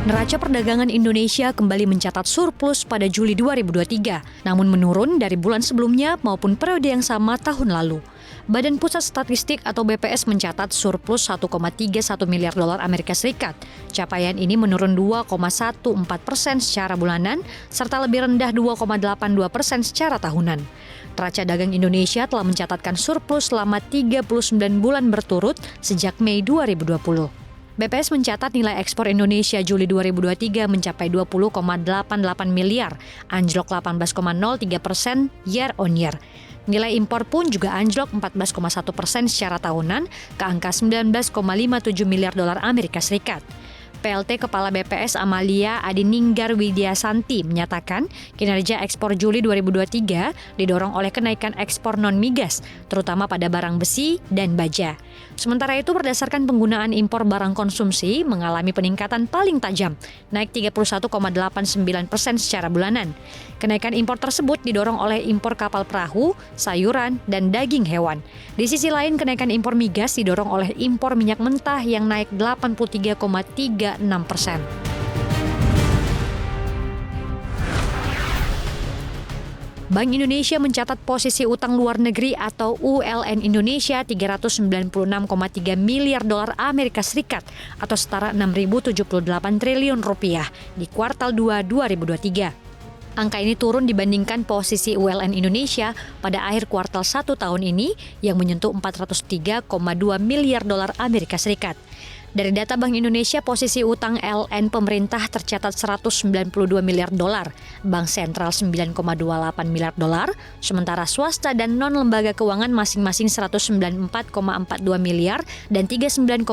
Neraca perdagangan Indonesia kembali mencatat surplus pada Juli 2023, namun menurun dari bulan sebelumnya maupun periode yang sama tahun lalu. Badan Pusat Statistik atau BPS mencatat surplus 1,31 miliar dolar Amerika Serikat. Capaian ini menurun 2,14% secara bulanan, serta lebih rendah 2,82% secara tahunan. Neraca dagang Indonesia telah mencatatkan surplus selama 39 bulan berturut sejak Mei 2020. BPS mencatat nilai ekspor Indonesia Juli 2023 mencapai 20,88 miliar, anjlok 18,03% year on year. Nilai impor pun juga anjlok 14,1% secara tahunan ke angka 19,57 miliar dolar Amerika Serikat. PLT Kepala BPS Amalia Adininggar Widyasanti menyatakan kinerja ekspor Juli 2023 didorong oleh kenaikan ekspor non-migas, terutama pada barang besi dan baja. Sementara itu berdasarkan penggunaan impor barang konsumsi mengalami peningkatan paling tajam, naik 31,89% secara bulanan. Kenaikan impor tersebut didorong oleh impor kapal perahu, sayuran, dan daging hewan. Di sisi lain, kenaikan impor migas didorong oleh impor minyak mentah yang naik 83,36%. Bank Indonesia mencatat posisi utang luar negeri atau ULN Indonesia 396,3 miliar dolar Amerika Serikat atau setara 6.078 triliun rupiah di kuartal 2 2023. Angka ini turun dibandingkan posisi ULN Indonesia pada akhir kuartal 1 tahun ini yang menyentuh 403,2 miliar dolar Amerika Serikat. Dari data Bank Indonesia, posisi utang LN pemerintah tercatat 192 miliar dolar, Bank Sentral 9,28 miliar dolar, sementara swasta dan non-lembaga keuangan masing-masing 194,42 miliar dan 39,15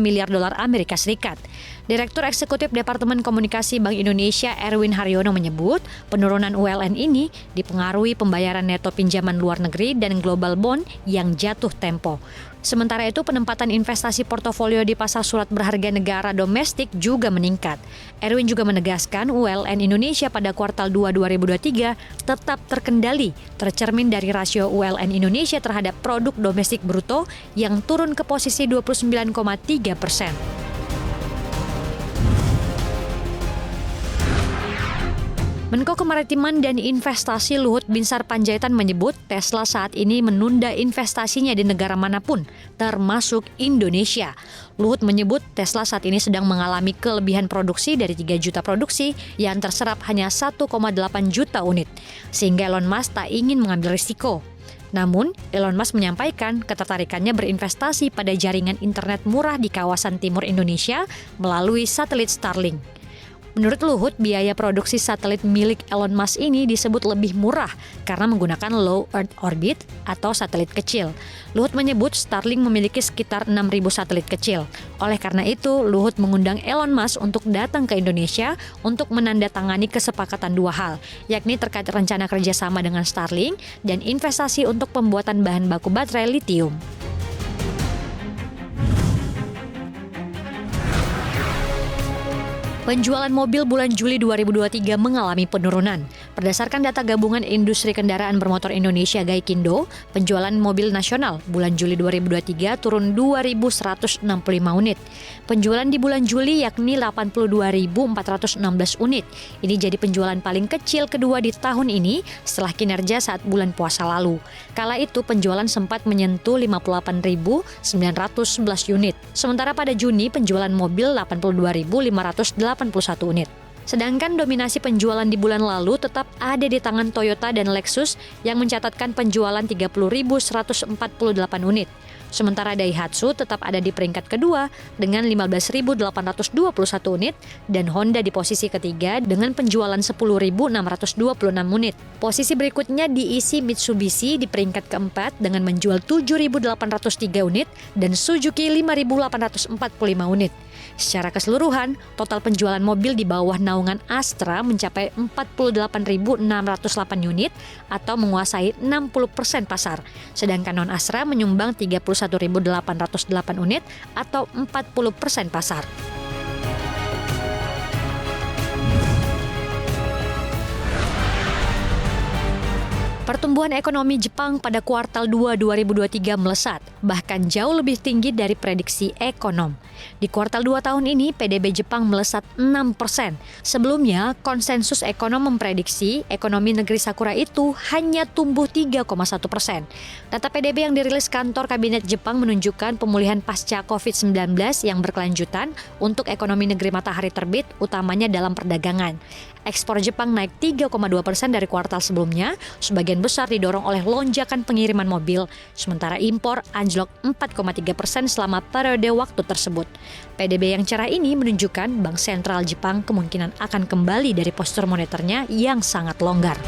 miliar dolar Amerika Serikat. Direktur Eksekutif Departemen Komunikasi Bank Indonesia Erwin Haryono menyebut penurunan ULN ini dipengaruhi pembayaran neto pinjaman luar negeri dan global bond yang jatuh tempo. Sementara itu penempatan investasi portofolio di pasar surat berharga negara domestik juga meningkat. Erwin juga menegaskan ULN Indonesia pada kuartal 2 2023 tetap terkendali, tercermin dari rasio ULN Indonesia terhadap produk domestik bruto yang turun ke posisi 29,3%. Menko Kemaritiman dan Investasi Luhut Binsar Panjaitan menyebut Tesla saat ini menunda investasinya di negara manapun, termasuk Indonesia. Luhut menyebut Tesla saat ini sedang mengalami kelebihan produksi dari 3 juta produksi yang terserap hanya 1,8 juta unit, sehingga Elon Musk tak ingin mengambil risiko. Namun, Elon Musk menyampaikan ketertarikannya berinvestasi pada jaringan internet murah di kawasan timur Indonesia melalui satelit Starlink. Menurut Luhut, biaya produksi satelit milik Elon Musk ini disebut lebih murah karena menggunakan low Earth orbit atau satelit kecil. Luhut menyebut Starlink memiliki sekitar 6.000 satelit kecil. Oleh karena itu, Luhut mengundang Elon Musk untuk datang ke Indonesia untuk menandatangani kesepakatan 2 hal, yakni terkait rencana kerjasama dengan Starlink dan investasi untuk pembuatan bahan baku baterai litium. Penjualan mobil bulan Juli 2023 mengalami penurunan. Berdasarkan data gabungan Industri Kendaraan Bermotor Indonesia Gaikindo, penjualan mobil nasional bulan Juli 2023 turun 2.165 unit. Penjualan di bulan Juli yakni 82.416 unit. Ini jadi penjualan paling kecil kedua di tahun ini setelah kinerja saat bulan puasa lalu. Kala itu penjualan sempat menyentuh 58.911 unit. Sementara pada Juni penjualan mobil 82.581 unit. Sedangkan dominasi penjualan di bulan lalu tetap ada di tangan Toyota dan Lexus yang mencatatkan penjualan 30.148 unit. Sementara Daihatsu tetap ada di peringkat kedua dengan 15.821 unit dan Honda di posisi ketiga dengan penjualan 10.626 unit. Posisi berikutnya diisi Mitsubishi di peringkat keempat dengan menjual 7.803 unit dan Suzuki 5.845 unit. Secara keseluruhan, total penjualan mobil di bawah naungan Astra mencapai 48.608 unit atau menguasai 60% pasar. Sedangkan non-Astra menyumbang 31.808 unit atau 40% pasar. Pertumbuhan ekonomi Jepang pada kuartal 2 2023 melesat, bahkan jauh lebih tinggi dari prediksi ekonom. Di kuartal 2 tahun ini, PDB Jepang melesat 6%. Sebelumnya, konsensus ekonom memprediksi ekonomi negeri Sakura itu hanya tumbuh 3,1%. Data PDB yang dirilis kantor kabinet Jepang menunjukkan pemulihan pasca COVID-19 yang berkelanjutan untuk ekonomi negeri matahari terbit, utamanya dalam perdagangan. Ekspor Jepang naik 3,2% dari kuartal sebelumnya, sebagian besar didorong oleh lonjakan pengiriman mobil, sementara impor anjlok 4,3% selama periode waktu tersebut. PDB yang cerah ini menunjukkan Bank Sentral Jepang kemungkinan akan kembali dari postur moneternya yang sangat longgar.